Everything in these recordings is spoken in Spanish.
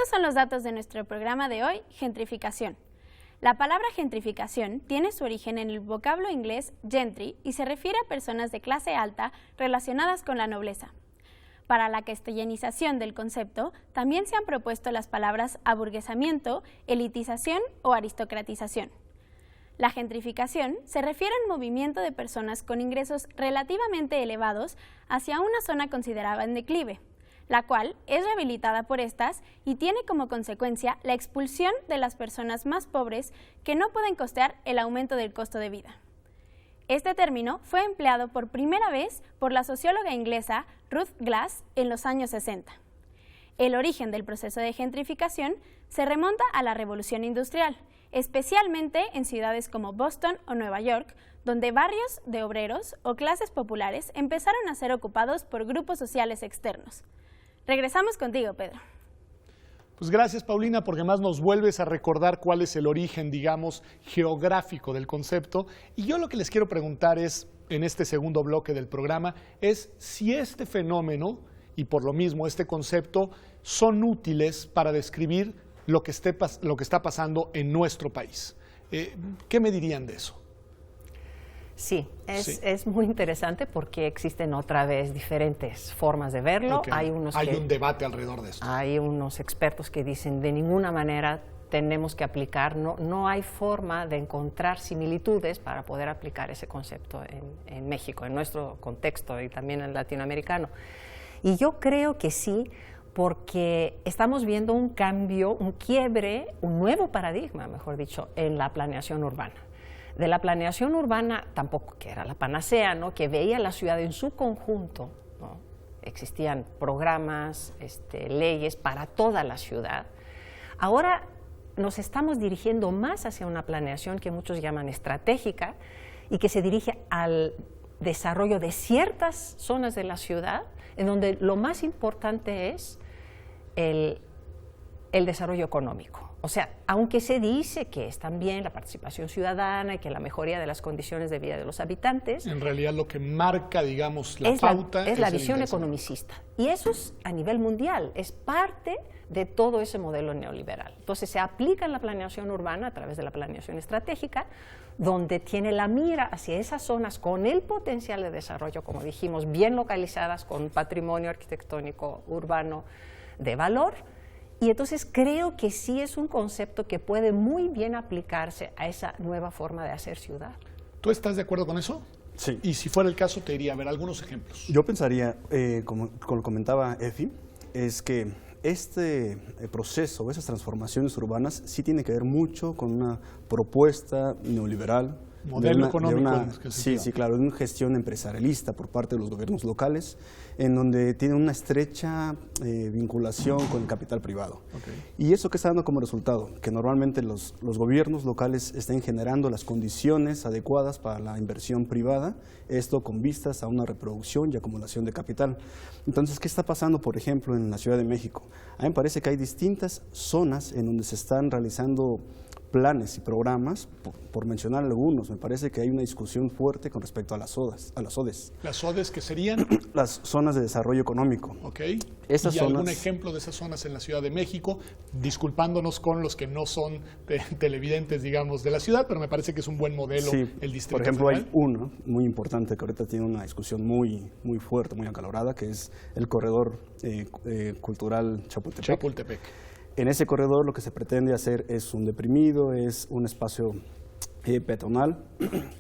Estos son los datos de nuestro programa de hoy, gentrificación. La palabra gentrificación tiene su origen en el vocablo inglés gentry y se refiere a personas de clase alta relacionadas con la nobleza. Para la castellanización del concepto, también se han propuesto las palabras aburguesamiento, elitización o aristocratización. La gentrificación se refiere al movimiento de personas con ingresos relativamente elevados hacia una zona considerada en declive, la cual es rehabilitada por estas y tiene como consecuencia la expulsión de las personas más pobres que no pueden costear el aumento del costo de vida. Este término fue empleado por primera vez por la socióloga inglesa Ruth Glass en los años 60. El origen del proceso de gentrificación se remonta a la Revolución Industrial, especialmente en ciudades como Boston o Nueva York, donde barrios de obreros o clases populares empezaron a ser ocupados por grupos sociales externos. Regresamos contigo, Pedro. Pues gracias, Paulina, porque más nos vuelves a recordar cuál es el origen, digamos, geográfico del concepto. Y yo lo que les quiero preguntar es, en este segundo bloque del programa, es si este fenómeno, y por lo mismo este concepto, son útiles para describir lo que está pasando en nuestro país. ¿Qué me dirían de eso? Sí, es muy interesante porque existen otra vez diferentes formas de verlo. Okay. Hay un debate alrededor de esto. Hay unos expertos que dicen de ninguna manera tenemos que aplicar, no hay forma de encontrar similitudes para poder aplicar ese concepto en México, en nuestro contexto y también en el latinoamericano. Y yo creo que sí, porque estamos viendo un cambio, un quiebre, un nuevo paradigma, mejor dicho, en la planeación urbana. De la planeación urbana, tampoco que era la panacea, ¿no?, que veía la ciudad en su conjunto, ¿no? Existían programas, leyes para toda la ciudad. Ahora nos estamos dirigiendo más hacia una planeación que muchos llaman estratégica y que se dirige al desarrollo de ciertas zonas de la ciudad, en donde lo más importante es el desarrollo económico. O sea, aunque se dice que es también la participación ciudadana y que la mejoría de las condiciones de vida de los habitantes, en realidad lo que marca, digamos, la pauta es la visión economicista. Y eso es a nivel mundial, es parte de todo ese modelo neoliberal. Entonces se aplica en la planeación urbana a través de la planeación estratégica, donde tiene la mira hacia esas zonas con el potencial de desarrollo, como dijimos, bien localizadas, con patrimonio arquitectónico urbano de valor. Y entonces creo que sí es un concepto que puede muy bien aplicarse a esa nueva forma de hacer ciudad. ¿Tú estás de acuerdo con eso? Sí. Y si fuera el caso, te diría, a ver, algunos ejemplos. Yo pensaría, como comentaba Efi, es que este proceso, esas transformaciones urbanas, sí tiene que ver mucho con una propuesta neoliberal. Modelo económico. Sí, claro, de una gestión empresarialista por parte de los gobiernos locales, en donde tiene una estrecha vinculación con el capital privado. Okay. Y eso que está dando como resultado, que normalmente los gobiernos locales estén generando las condiciones adecuadas para la inversión privada, esto con vistas a una reproducción y acumulación de capital. Entonces, ¿qué está pasando, por ejemplo, en la Ciudad de México? A mí me parece que hay distintas zonas en donde se están realizando planes y programas, por mencionar algunos. Me parece que hay una discusión fuerte con respecto a las ODEs. ¿Las ODEs que serían? Las zonas de desarrollo económico. Ok. Esas ¿Y zonas... algún ejemplo de esas zonas en la Ciudad de México? Disculpándonos con los que no son televidentes, digamos, de la ciudad, pero me parece que es un buen modelo, sí, el Distrito por ejemplo, Federal. hay uno muy importante que ahorita tiene una discusión muy fuerte, muy acalorada, que es el corredor cultural Chapultepec. Chapultepec. En ese corredor lo que se pretende hacer es un deprimido, es un espacio peatonal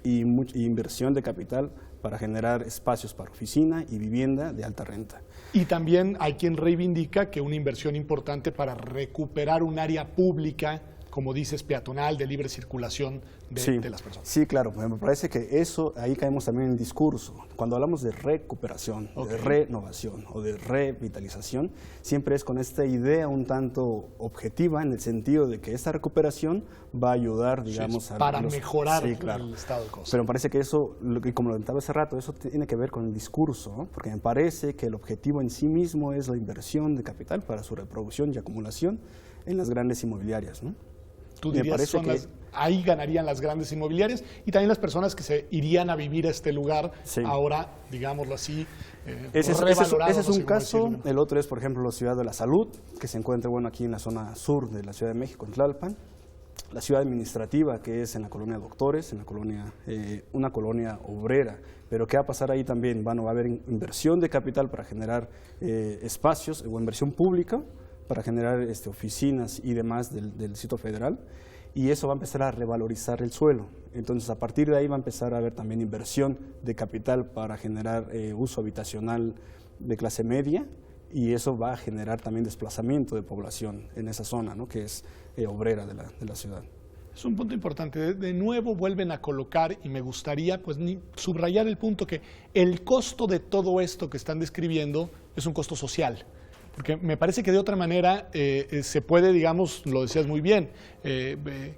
y inversión de capital para generar espacios para oficina y vivienda de alta renta. Y también hay quien reivindica que una inversión importante para recuperar un área pública, como dices, peatonal, de libre circulación de las personas. Sí, claro, me parece que eso, ahí caemos también en el discurso. Cuando hablamos de recuperación, de renovación o de revitalización, siempre es con esta idea un tanto objetiva, en el sentido de que esta recuperación va a ayudar, digamos, para mejorar el estado de cosas. Pero me parece que eso, y como lo comentaba hace rato, eso tiene que ver con el discurso, ¿no? Porque me parece que el objetivo en sí mismo es la inversión de capital para su reproducción y acumulación en las grandes inmobiliarias, ¿no? ¿Tú dirías ahí ganarían las grandes inmobiliarias y también las personas que se irían a vivir a este lugar, Sí. ahora, digámoslo así, Ese es revalorado, un no sé cómo caso. decirlo. El otro es, por ejemplo, la Ciudad de la Salud, que se encuentra aquí en la zona sur de la Ciudad de México, en Tlalpan. La ciudad administrativa, que es en la colonia Doctores, en la colonia, una colonia obrera. Pero ¿qué va a pasar ahí también? Bueno, va a haber inversión de capital para generar espacios, o inversión pública para generar oficinas y demás del Distrito Federal, y eso va a empezar a revalorizar el suelo. Entonces, a partir de ahí va a empezar a haber también inversión de capital para generar uso habitacional de clase media, y eso va a generar también desplazamiento de población en esa zona, ¿no? Que es obrera de la ciudad. Es un punto importante. De nuevo vuelven a colocar, y me gustaría pues subrayar el punto que el costo de todo esto que están describiendo es un costo social. Porque me parece que de otra manera se puede, digamos, lo decías muy bien,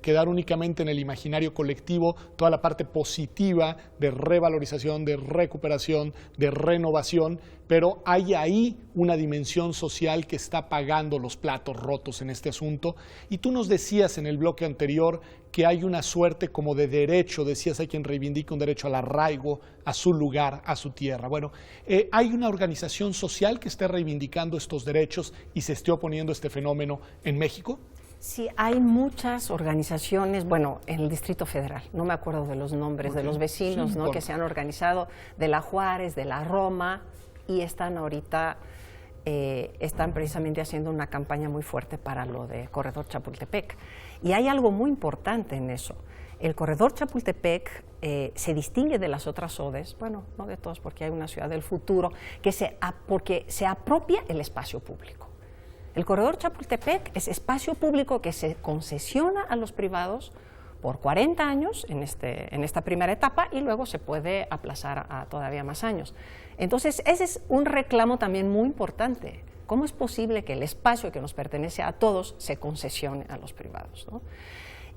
quedar únicamente en el imaginario colectivo toda la parte positiva de revalorización, de recuperación, de renovación, pero hay ahí una dimensión social que está pagando los platos rotos en este asunto. Y tú nos decías en el bloque anterior que hay una suerte como de derecho, decías, hay quien reivindica un derecho al arraigo, a su lugar, a su tierra. Bueno, ¿hay una organización social que esté reivindicando estos derechos y se esté oponiendo a este fenómeno en México? Sí, hay muchas organizaciones, bueno, en el Distrito Federal, no me acuerdo de los nombres de los vecinos, Sí, ¿no? Que se han organizado, de la Juárez, de la Roma, y están ahorita, están precisamente haciendo una campaña muy fuerte para lo de Corredor Chapultepec. Y hay algo muy importante en eso. El Corredor Chapultepec se distingue de las otras ODEs, bueno, no de todas, porque hay una ciudad del futuro, porque se apropia el espacio público. El Corredor Chapultepec es espacio público que se concesiona a los privados por 40 años en esta primera etapa, y luego se puede aplazar a todavía más años. Entonces, ese es un reclamo también muy importante. ¿Cómo es posible que el espacio que nos pertenece a todos se concesione a los privados, ¿no?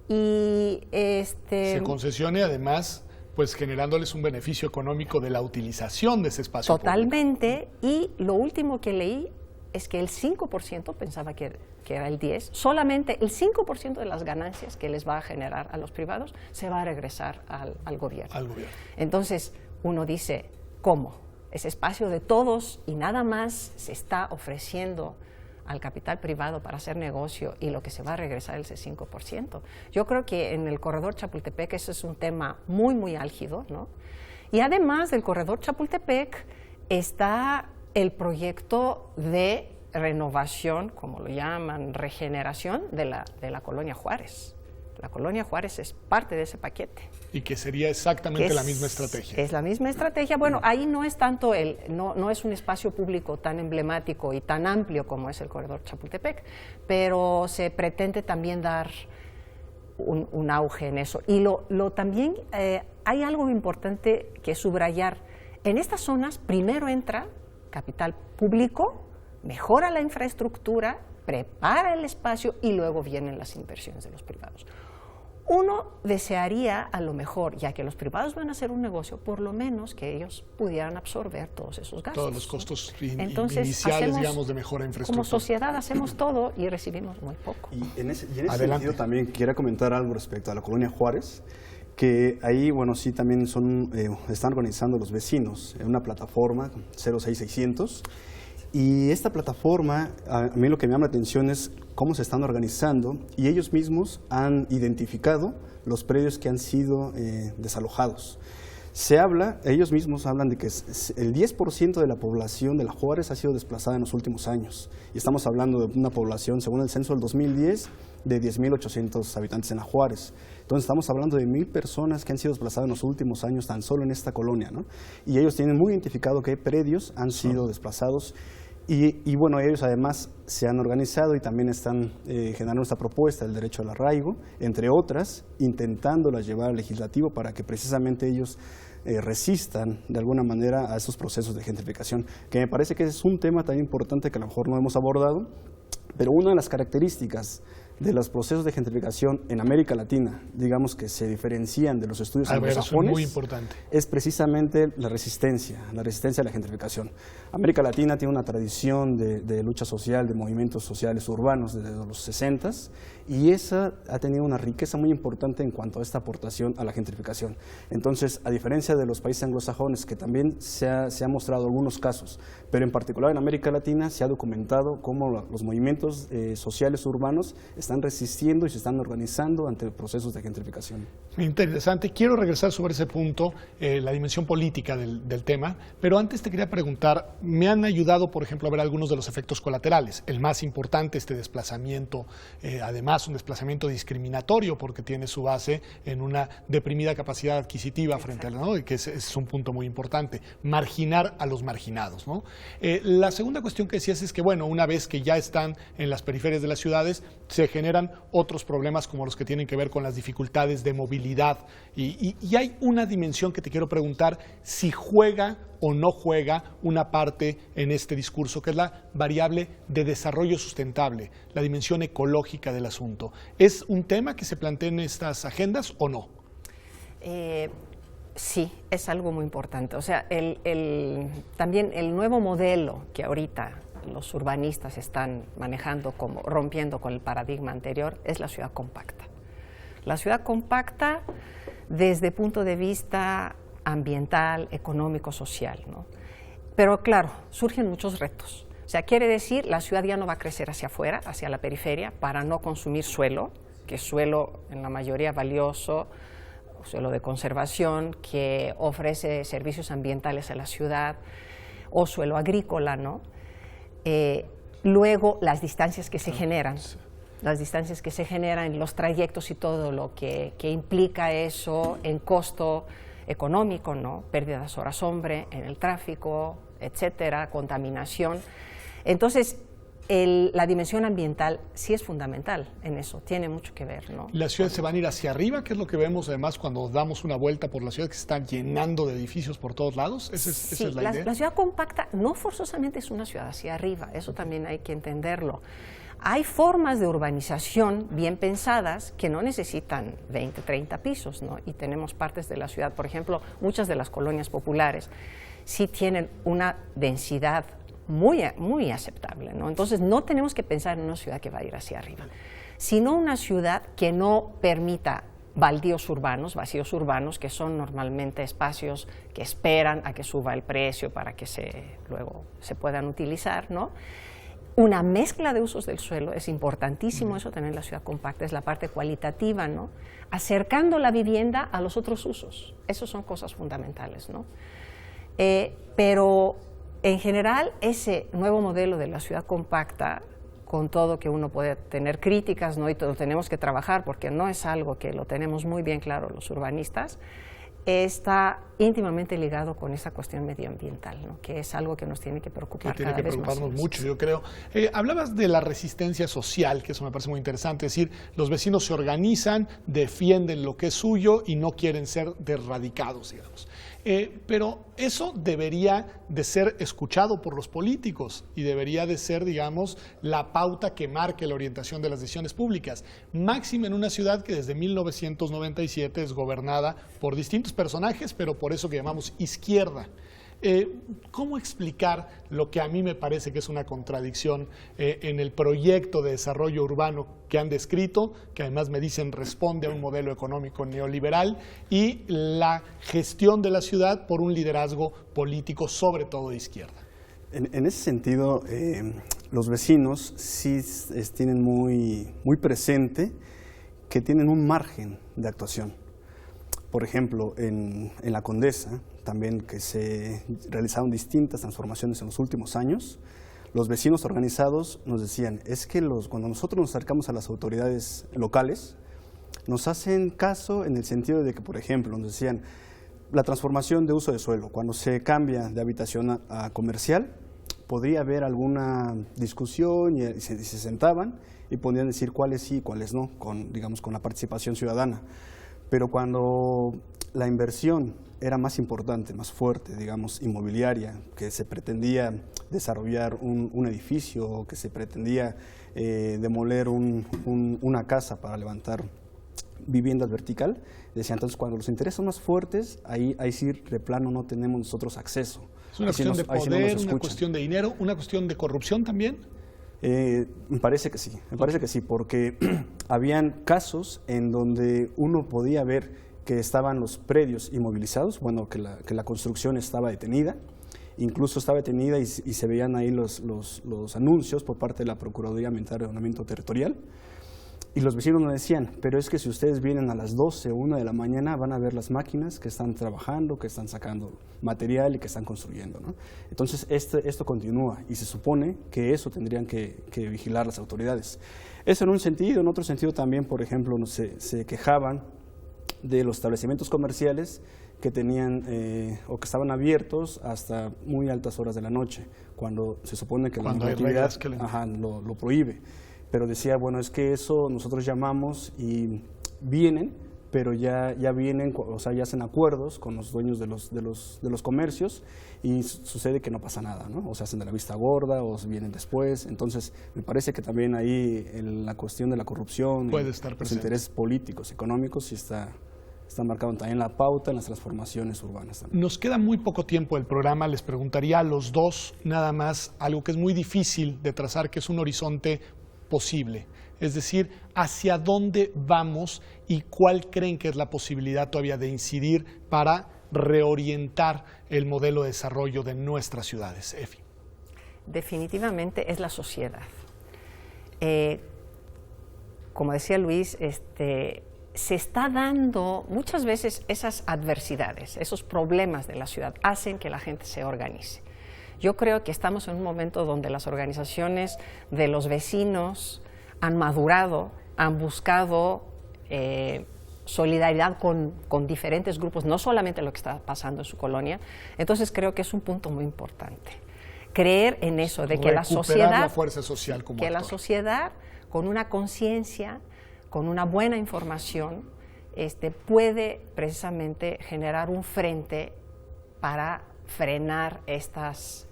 Y se concesione además, pues generándoles un beneficio económico de la utilización de ese espacio totalmente público. Y lo último que leí es que el 5%, pensaba que era el 10%, solamente el 5% de las ganancias que les va a generar a los privados se va a regresar al gobierno. Al gobierno. Entonces, uno dice, ¿cómo? Ese espacio de todos y nada más se está ofreciendo al capital privado para hacer negocio, y lo que se va a regresar es el 5%. Yo creo que en el Corredor Chapultepec eso es un tema muy, muy álgido, ¿no? Y además del Corredor Chapultepec está el proyecto de renovación, como lo llaman, regeneración de la Colonia Juárez. La Colonia Juárez es parte de ese paquete. Y que sería exactamente la misma estrategia. Es la misma estrategia. Bueno, ahí no es tanto no es un espacio público tan emblemático y tan amplio como es el Corredor Chapultepec, pero se pretende también dar un auge en eso. Y también hay algo importante que subrayar. En estas zonas primero entra capital público, mejora la infraestructura, prepara el espacio y luego vienen las inversiones de los privados. Uno desearía, a lo mejor, ya que los privados van a hacer un negocio, por lo menos que ellos pudieran absorber todos esos gastos. Todos los costos Entonces, iniciales, digamos, de mejora de infraestructura. Como sociedad hacemos todo y recibimos muy poco. Y en ese sentido también quería comentar algo respecto a la Colonia Juárez, que ahí, bueno, sí también están organizando los vecinos en una plataforma 06600. Y esta plataforma, a mí lo que me llama la atención es cómo se están organizando, y ellos mismos han identificado los predios que han sido desalojados. Ellos mismos hablan de que el 10% de la población de la Juárez ha sido desplazada en los últimos años. Y estamos hablando de una población, según el censo del 2010, de 10.800 habitantes en la Juárez. Entonces estamos hablando de 1,000 personas que han sido desplazadas en los últimos años tan solo en esta colonia, ¿no? Y ellos tienen muy identificado qué predios han sido desplazados. Y bueno, ellos además se han organizado y también están generando esta propuesta del derecho al arraigo, entre otras, intentándolas llevar al legislativo para que precisamente ellos resistan de alguna manera a esos procesos de gentrificación, que me parece que es un tema tan importante que a lo mejor no hemos abordado, pero una de las características de los procesos de gentrificación en América Latina, digamos que se diferencian de los estudios anglosajones, muy importante, es precisamente la resistencia a la gentrificación. América Latina tiene una tradición de lucha social, de movimientos sociales urbanos desde los 60s, y esa ha tenido una riqueza muy importante en cuanto a esta aportación a la gentrificación. Entonces, a diferencia de los países anglosajones, que también se ha mostrado algunos casos, pero en particular en América Latina se ha documentado cómo los movimientos sociales urbanos están resistiendo y se están organizando ante procesos de gentrificación. Interesante. Quiero regresar sobre ese punto, la dimensión política del tema, pero antes te quería preguntar, me han ayudado, por ejemplo, a ver algunos de los efectos colaterales. El más importante, este desplazamiento, además un desplazamiento discriminatorio, porque tiene su base en una deprimida capacidad adquisitiva frente a la, ¿no? Que es un punto muy importante, marginar a los marginados, ¿no? La segunda cuestión que decías es que, bueno, una vez que ya están en las periferias de las ciudades, se generan otros problemas como los que tienen que ver con las dificultades de movilidad. Y hay una dimensión que te quiero preguntar si juega o no juega una parte en este discurso, que es la variable de desarrollo sustentable, la dimensión ecológica del asunto. ¿Es un tema que se plantea en estas agendas o no? Sí, es algo muy importante. O sea, también el nuevo modelo que ahorita los urbanistas están manejando, como rompiendo con el paradigma anterior, es la ciudad compacta. La ciudad compacta desde el punto de vista ambiental, económico, social, ¿no? Pero claro, surgen muchos retos. O sea, quiere decir, la ciudad ya no va a crecer hacia afuera, hacia la periferia, para no consumir suelo, que es suelo en la mayoría valioso, suelo de conservación, que ofrece servicios ambientales a la ciudad, o suelo agrícola, ¿no? Luego, las distancias que se generan. Las distancias que se generan, los trayectos y todo lo que implica eso en costo económico, ¿no? Pérdidas horas hombre en el tráfico, etcétera, contaminación. Entonces, la dimensión ambiental sí es fundamental en eso, tiene mucho que ver, ¿no? Las ciudades se van a ir hacia arriba, que es lo que vemos además cuando damos una vuelta por la ciudad, que se están llenando de edificios por todos lados. Esa es la idea. La ciudad compacta no forzosamente es una ciudad hacia arriba, eso también hay que entenderlo. Hay formas de urbanización bien pensadas que no necesitan 20, 30 pisos, ¿no? Y tenemos partes de la ciudad, por ejemplo, muchas de las colonias populares sí tienen una densidad muy aceptable, ¿no? Entonces no tenemos que pensar en una ciudad que va a ir hacia arriba, sino una ciudad que no permita baldíos urbanos, vacíos urbanos, que son normalmente espacios que esperan a que suba el precio para que luego se puedan utilizar, ¿no? Una mezcla de usos del suelo es importantísimo, eso también en la ciudad compacta, es la parte cualitativa, ¿no? Acercando la vivienda a los otros usos, esas son cosas fundamentales, ¿no? Pero en general, ese nuevo modelo de la ciudad compacta, con todo que uno puede tener críticas, ¿no? Y lo tenemos que trabajar porque no es algo que lo tenemos muy bien claro los urbanistas, está íntimamente ligado con esa cuestión medioambiental, ¿no? Que es algo que nos tiene que preocupar cada vez más. Tiene que preocuparnos mucho, yo creo. Hablabas de la resistencia social, que eso me parece muy interesante, es decir, los vecinos se organizan, defienden lo que es suyo y no quieren ser derradicados, digamos. Pero eso debería de ser escuchado por los políticos y debería de ser, digamos, la pauta que marque la orientación de las decisiones públicas. Máxime en una ciudad que desde 1997 es gobernada por distintos personajes, pero por eso que llamamos izquierda. ¿Cómo explicar lo que a mí me parece que es una contradicción en el proyecto de desarrollo urbano que han descrito, que además me dicen responde a un modelo económico neoliberal, y la gestión de la ciudad por un liderazgo político, sobre todo de izquierda? En ese sentido, los vecinos sí tienen muy presente que tienen un margen de actuación. Por ejemplo, en la Condesa, también que se realizaron distintas transformaciones en los últimos años, los vecinos organizados nos decían, es que cuando nosotros nos acercamos a las autoridades locales, nos hacen caso en el sentido de que, por ejemplo, nos decían, la transformación de uso de suelo, cuando se cambia de habitación a comercial, podría haber alguna discusión y se sentaban y podían decir cuáles sí y cuáles no, digamos, con la participación ciudadana. Pero cuando la inversión era más importante, más fuerte, digamos, inmobiliaria, que se pretendía desarrollar un edificio, o que se pretendía demoler una casa para levantar viviendas vertical, decía, entonces cuando los intereses son más fuertes, ahí sí de plano no tenemos nosotros acceso. ¿Es una cuestión de poder, una cuestión de dinero, una cuestión de corrupción también? Me parece que sí, porque habían casos en donde uno podía ver que estaban los predios inmovilizados, bueno, que la construcción estaba detenida, incluso estaba detenida y se veían ahí los anuncios por parte de la Procuraduría Ambiental y Ordenamiento Territorial. Y los vecinos nos decían, pero es que si ustedes vienen a las 12 o 1 de la mañana van a ver las máquinas que están trabajando, que están sacando material y que están construyendo, ¿no? Entonces esto continúa y se supone que eso tendrían que vigilar las autoridades. Eso en un sentido, en otro sentido también, por ejemplo, se quejaban de los establecimientos comerciales que tenían o que estaban abiertos hasta muy altas horas de la noche, cuando se supone que la normatividad lo prohíbe. Pero decía, bueno, es que eso nosotros llamamos y vienen, pero ya vienen, o sea, ya hacen acuerdos con los dueños de los comercios y sucede que no pasa nada, ¿no? O se hacen de la vista gorda o vienen después. Entonces, me parece que también ahí la cuestión de la corrupción, puede estar los intereses políticos, económicos, sí está marcado también la pauta en las transformaciones urbanas también. Nos queda muy poco tiempo del programa, les preguntaría a los dos nada más algo que es muy difícil de trazar, que es un horizonte posible, es decir, hacia dónde vamos y cuál creen que es la posibilidad todavía de incidir para reorientar el modelo de desarrollo de nuestras ciudades. Efi. Definitivamente es la sociedad. Como decía Luis, se está dando muchas veces esas adversidades, esos problemas de la ciudad hacen que la gente se organice. Yo creo que estamos en un momento donde las organizaciones de los vecinos han madurado, han buscado solidaridad con diferentes grupos, no solamente lo que está pasando en su colonia. Entonces creo que es un punto muy importante. Creer en eso, de que la sociedad, fuerza social como actor. La sociedad con una conciencia, con una buena información, puede precisamente generar un frente para frenar estos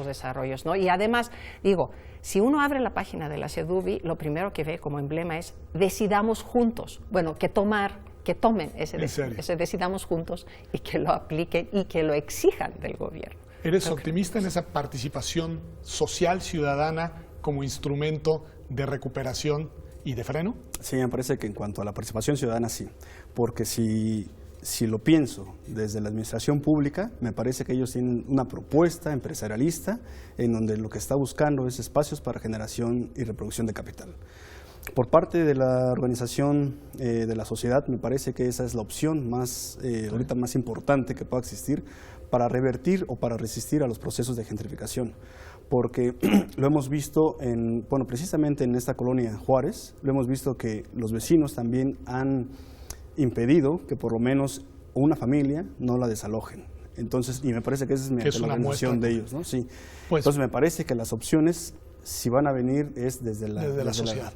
desarrollos, ¿no? Y además, digo, si uno abre la página de la CEDUBI, lo primero que ve como emblema es decidamos juntos. Bueno, que tomen ese decidamos juntos y que lo apliquen y que lo exijan del gobierno. ¿Eres optimista en esa participación social ciudadana como instrumento de recuperación y de freno? Sí, me parece que en cuanto a la participación ciudadana, sí. Porque si lo pienso desde la administración pública, me parece que ellos tienen una propuesta empresarialista en donde lo que está buscando es espacios para generación y reproducción de capital. Por parte de la organización de la sociedad, me parece que esa es la opción ahorita más importante que pueda existir para revertir o para resistir a los procesos de gentrificación. Porque lo hemos visto precisamente en esta colonia Juárez, lo hemos visto que los vecinos también han impedido que por lo menos una familia no la desalojen. Entonces, y me parece que esa es la organización de ellos, ¿no? Sí. Pues, entonces me parece que las opciones, si van a venir, es desde la sociedad.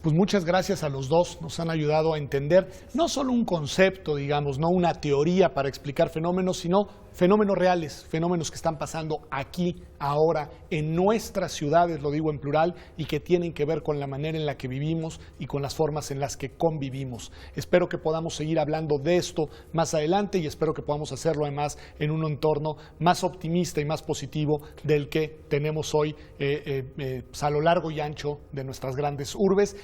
Pues muchas gracias a los dos, nos han ayudado a entender no solo un concepto, digamos, no una teoría para explicar fenómenos, sino fenómenos reales, fenómenos que están pasando aquí, ahora, en nuestras ciudades, lo digo en plural, y que tienen que ver con la manera en la que vivimos y con las formas en las que convivimos. Espero que podamos seguir hablando de esto más adelante y espero que podamos hacerlo además en un entorno más optimista y más positivo del que tenemos hoy a lo largo y ancho de nuestras grandes urbes.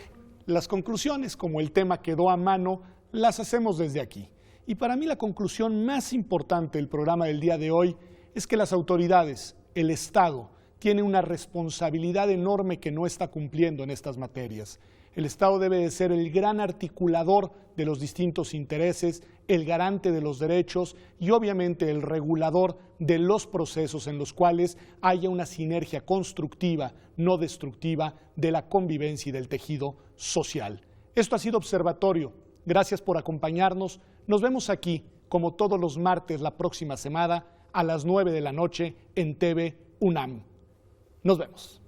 Las conclusiones, como el tema quedó a mano, las hacemos desde aquí. Y para mí la conclusión más importante del programa del día de hoy es que las autoridades, el Estado, tiene una responsabilidad enorme que no está cumpliendo en estas materias. El Estado debe de ser el gran articulador de los distintos intereses, el garante de los derechos y obviamente el regulador de los procesos en los cuales haya una sinergia constructiva, no destructiva, de la convivencia y del tejido social. Esto ha sido Observatorio. Gracias por acompañarnos. Nos vemos aquí, como todos los martes la próxima semana, a las 9 de la noche en TV UNAM. Nos vemos.